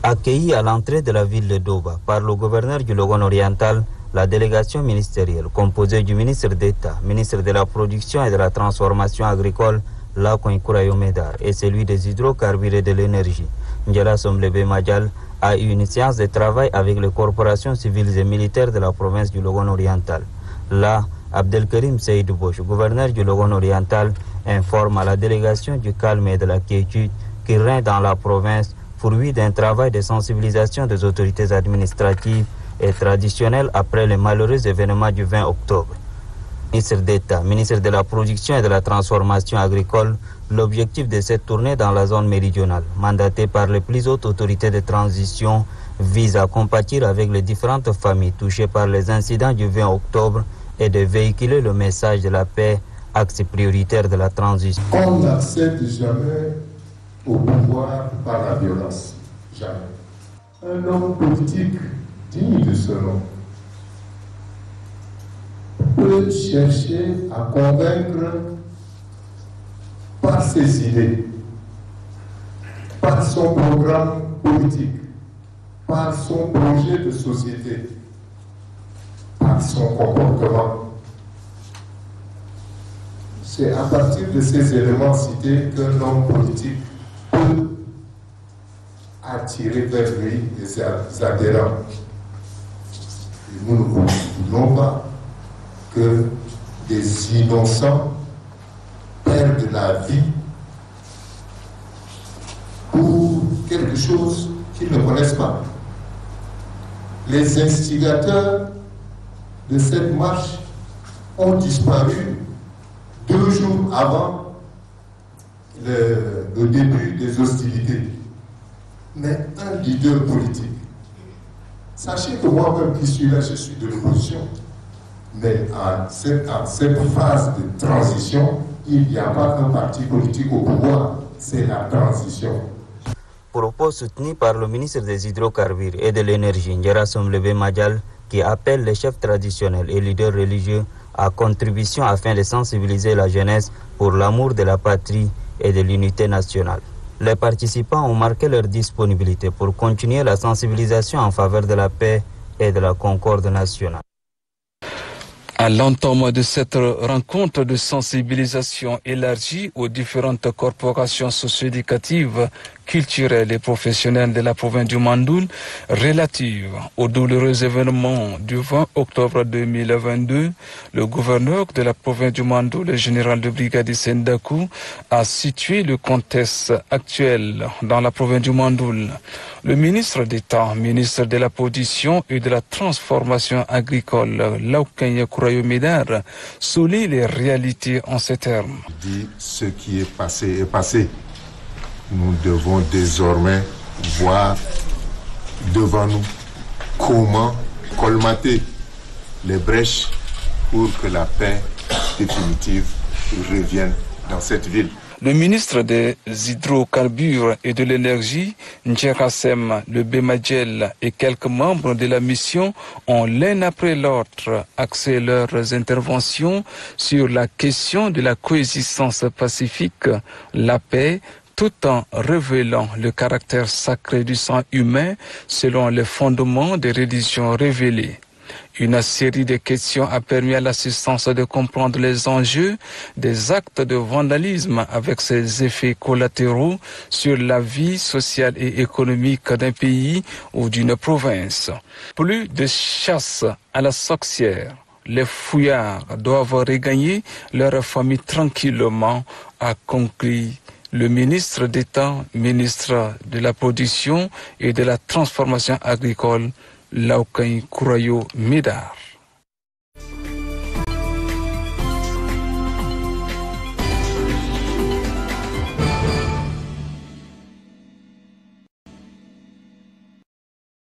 Accueillie à l'entrée de la ville de Doba par le gouverneur du Logone oriental, la délégation ministérielle composée du ministre d'État, ministre de la Production et de la Transformation agricole, Laokoy Kourayo Medar, et celui des hydrocarbures et de l'énergie, Ndjela Somlebe Madjal, a eu une séance de travail avec les corporations civiles et militaires de la province du Logone oriental. Là, Abdelkarim Seydou Bosch, gouverneur du Logone oriental, informe à la délégation du calme et de la quiétude qui règne dans la province, fruit d'un travail de sensibilisation des autorités administratives et traditionnelles après les malheureux événements du 20 octobre. Ministre d'État, ministre de la Production et de la Transformation agricole, l'objectif de cette tournée dans la zone méridionale, mandatée par les plus hautes autorités de transition, vise à compatir avec les différentes familles touchées par les incidents du 20 octobre et de véhiculer le message de la paix, axe prioritaire de la transition. On n'accède jamais au pouvoir par la violence. Jamais. Un homme politique digne de ce nom peut chercher à convaincre par ses idées, par son programme politique, par son projet de société, par son comportement. C'est à partir de ces éléments cités qu'un homme politique peut attirer vers lui des adhérents. Et nous ne voulons pas que des innocents perdent la vie pour quelque chose qu'ils ne connaissent pas. Les instigateurs de cette marche ont disparu 2 jours avant le début des hostilités. Mais un leader politique, sachez que moi-même qui suis là, je suis de l'opposition, mais en cette phase de transition, il n'y a pas un parti politique au pouvoir, c'est la transition. Propos soutenus par le ministre des Hydrocarbures et de l'Énergie, Ndjela Somlebe Madjal, qui appelle les chefs traditionnels et leaders religieux à contribution afin de sensibiliser la jeunesse pour l'amour de la patrie et de l'unité nationale. Les participants ont marqué leur disponibilité pour continuer la sensibilisation en faveur de la paix et de la concorde nationale. À l'entame de cette rencontre de sensibilisation élargie aux différentes corporations socio-éducatives, culturelles et professionnelles de la province du Mandoul relative aux douloureux événements du 20 octobre 2022, le gouverneur de la province du Mandoul, le général de brigade Sendakou, a situé le contexte actuel dans la province du Mandoul. Le ministre d'État, ministre de la Production et de la Transformation agricole, Laokoy Kourayo Medar, souligne les réalités en ces termes. Dit ce qui est passé. Nous devons désormais voir devant nous comment colmater les brèches pour que la paix définitive revienne dans cette ville. Le ministre des Hydrocarbures et de l'Énergie, Ndjekasem Lebemadjel, et quelques membres de la mission ont l'un après l'autre axé leurs interventions sur la question de la coexistence pacifique, la paix, tout en révélant le caractère sacré du sang humain selon les fondements des religions révélées. Une série de questions a permis à l'assistance de comprendre les enjeux des actes de vandalisme avec ses effets collatéraux sur la vie sociale et économique d'un pays ou d'une province. Plus de chasse à la sorcière, les fouillards doivent regagner leur famille tranquillement, a conclu le ministre d'État, ministre de la Production et de la Transformation agricole, Laokoy Kourayo Medar.